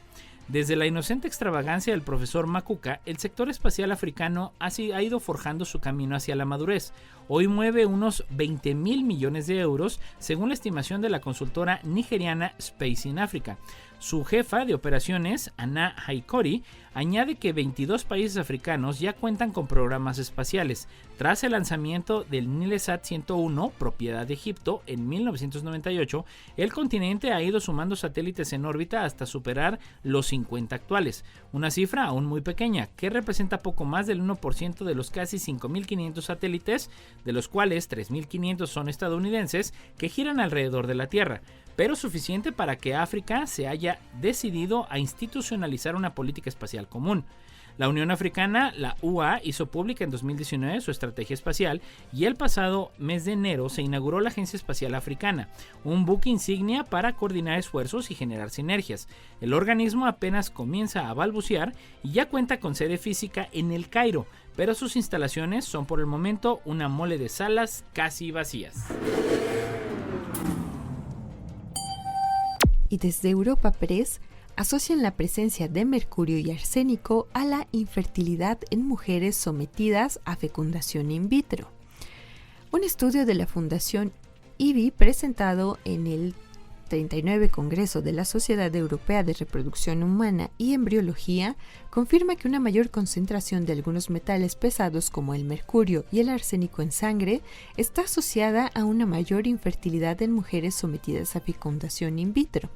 Desde la inocente extravagancia del profesor Makuka, el sector espacial africano ha ido forjando su camino hacia la madurez. Hoy mueve unos 20.000 millones de euros, según la estimación de la consultora nigeriana Space in Africa. Su jefa de operaciones, Anna Haikori, añade que 22 países africanos ya cuentan con programas espaciales. Tras el lanzamiento del Nilesat 101, propiedad de Egipto, en 1998, el continente ha ido sumando satélites en órbita hasta superar los 50 actuales, una cifra aún muy pequeña, que representa poco más del 1% de los casi 5.500 satélites, de los cuales 3.500 son estadounidenses, que giran alrededor de la Tierra, pero suficiente para que África se haya decidido a institucionalizar una política espacial común. La Unión Africana, la UA, hizo pública en 2019 su estrategia espacial y el pasado mes de enero se inauguró la Agencia Espacial Africana, un buque insignia para coordinar esfuerzos y generar sinergias. El organismo apenas comienza a balbucear y ya cuenta con sede física en El Cairo, pero sus instalaciones son por el momento una mole de salas casi vacías. Y desde Europa Press asocian la presencia de mercurio y arsénico a la infertilidad en mujeres sometidas a fecundación in vitro. Un estudio de la Fundación IBI presentado en el 39 Congreso de la Sociedad Europea de Reproducción Humana y Embriología confirma que una mayor concentración de algunos metales pesados como el mercurio y el arsénico en sangre está asociada a una mayor infertilidad en mujeres sometidas a fecundación in vitro.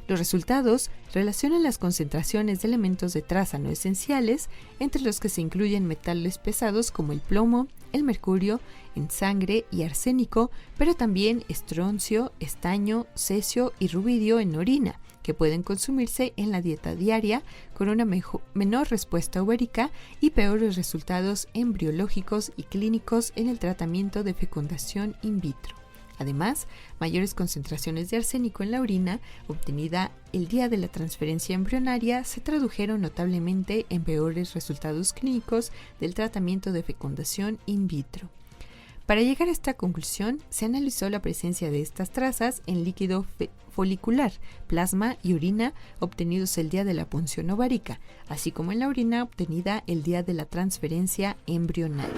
Los resultados relacionan las concentraciones de elementos de traza no esenciales, entre los que se incluyen metales pesados como el plomo, el mercurio en sangre y arsénico, pero también estroncio, estaño, cesio y rubidio en orina, que pueden consumirse en la dieta diaria con una menor respuesta ovárica y peores resultados embriológicos y clínicos en el tratamiento de fecundación in vitro. Además, mayores concentraciones de arsénico en la orina, obtenida el día de la transferencia embrionaria, se tradujeron notablemente en peores resultados clínicos del tratamiento de fecundación in vitro. Para llegar a esta conclusión, se analizó la presencia de estas trazas en líquido folicular, plasma y orina obtenidos el día de la punción ovárica, así como en la orina obtenida el día de la transferencia embrionaria.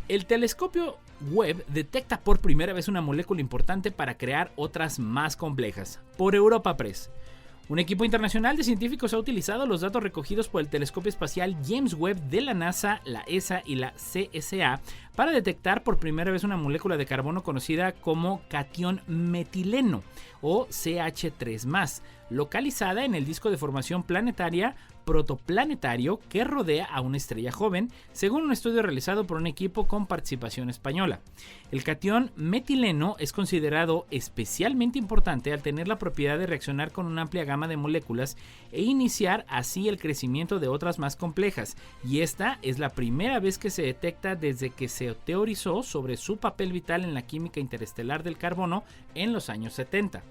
El telescopio Webb detecta por primera vez una molécula importante para crear otras más complejas. Por Europa Press. Un equipo internacional de científicos ha utilizado los datos recogidos por el telescopio espacial James Webb de la NASA, la ESA y la CSA para detectar por primera vez una molécula de carbono conocida como catión metileno o CH3+, localizada en el disco de formación planetaria protoplanetario que rodea a una estrella joven, según un estudio realizado por un equipo con participación española. El catión metileno es considerado especialmente importante al tener la propiedad de reaccionar con una amplia gama de moléculas e iniciar así el crecimiento de otras más complejas, y esta es la primera vez que se detecta desde que se teorizó sobre su papel vital en la química interestelar del carbono en los años 70.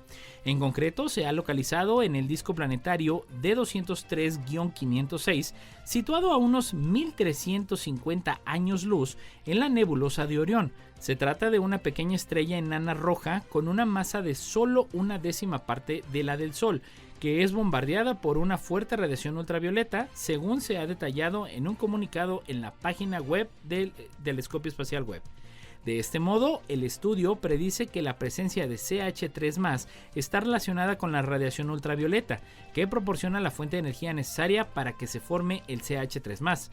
En concreto, se ha localizado en el disco planetario D203-506, situado a unos 1350 años luz en la nebulosa de Orión. Se trata de una pequeña estrella enana roja con una masa de solo 1/10 parte de la del Sol, que es bombardeada por una fuerte radiación ultravioleta, según se ha detallado en un comunicado en la página web del Telescopio Espacial Webb. De este modo, el estudio predice que la presencia de CH3+ está relacionada con la radiación ultravioleta, que proporciona la fuente de energía necesaria para que se forme el CH3+.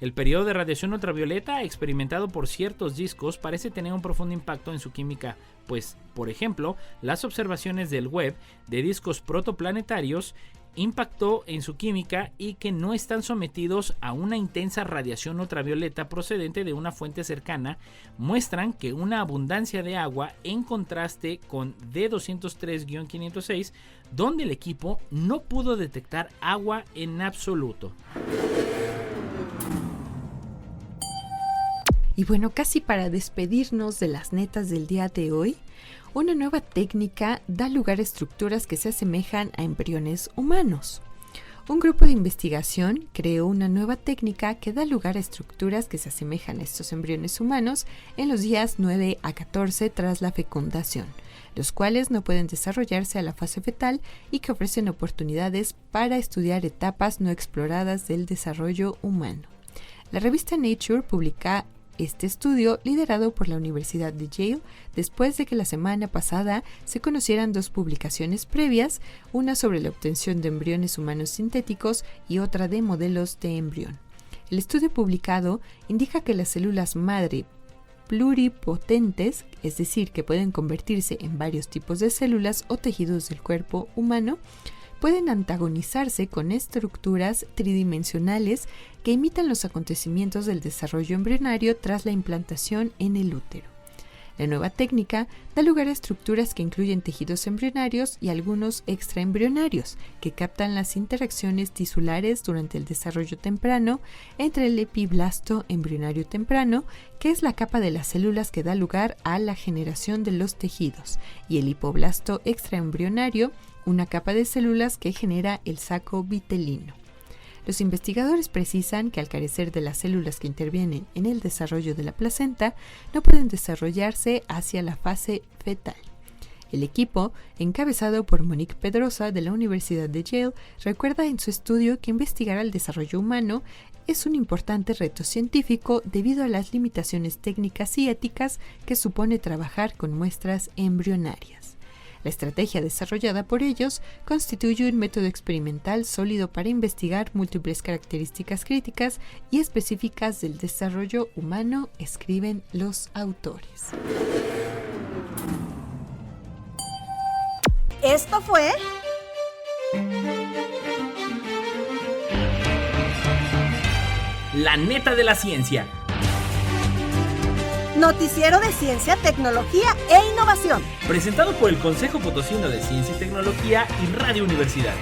El periodo de radiación ultravioleta experimentado por ciertos discos parece tener un profundo impacto en su química, pues, por ejemplo, las observaciones del Webb de discos protoplanetarios impactó en su química y que no están sometidos a una intensa radiación ultravioleta procedente de una fuente cercana, muestran que una abundancia de agua en contraste con D203-506, donde el equipo no pudo detectar agua en absoluto. Y bueno, casi para despedirnos de las netas del día de hoy, una nueva técnica da lugar a estructuras que se asemejan a embriones humanos. un grupo de investigación creó una nueva técnica que da lugar a estructuras que se asemejan a estos embriones humanos en los días 9 a 14 tras la fecundación, los cuales no pueden desarrollarse a la fase fetal y que ofrecen oportunidades para estudiar etapas no exploradas del desarrollo humano. La revista Nature publica este estudio liderado por la Universidad de Yale después de que la semana pasada se conocieran 2 publicaciones previas, una sobre la obtención de embriones humanos sintéticos y otra de modelos de embrión. El estudio publicado indica que las células madre pluripotentes, es decir, que pueden convertirse en varios tipos de células o tejidos del cuerpo humano, pueden antagonizarse con estructuras tridimensionales que imitan los acontecimientos del desarrollo embrionario tras la implantación en el útero. La nueva técnica da lugar a estructuras que incluyen tejidos embrionarios y algunos extraembrionarios, que captan las interacciones tisulares durante el desarrollo temprano entre el epiblasto embrionario temprano, que es la capa de las células que da lugar a la generación de los tejidos, y el hipoblasto extraembrionario, una capa de células que genera el saco vitelino. Los investigadores precisan que al carecer de las células que intervienen en el desarrollo de la placenta, no pueden desarrollarse hacia la fase fetal. El equipo, encabezado por Monique Pedrosa de la Universidad de Yale, recuerda en su estudio que investigar el desarrollo humano es un importante reto científico debido a las limitaciones técnicas y éticas que supone trabajar con muestras embrionarias. La estrategia desarrollada por ellos constituye un método experimental sólido para investigar múltiples características críticas y específicas del desarrollo humano, escriben los autores. Esto fue La neta de la ciencia. Noticiero de Ciencia, Tecnología e Innovación. Presentado por el Consejo Potosino de Ciencia y Tecnología y Radio Universidad.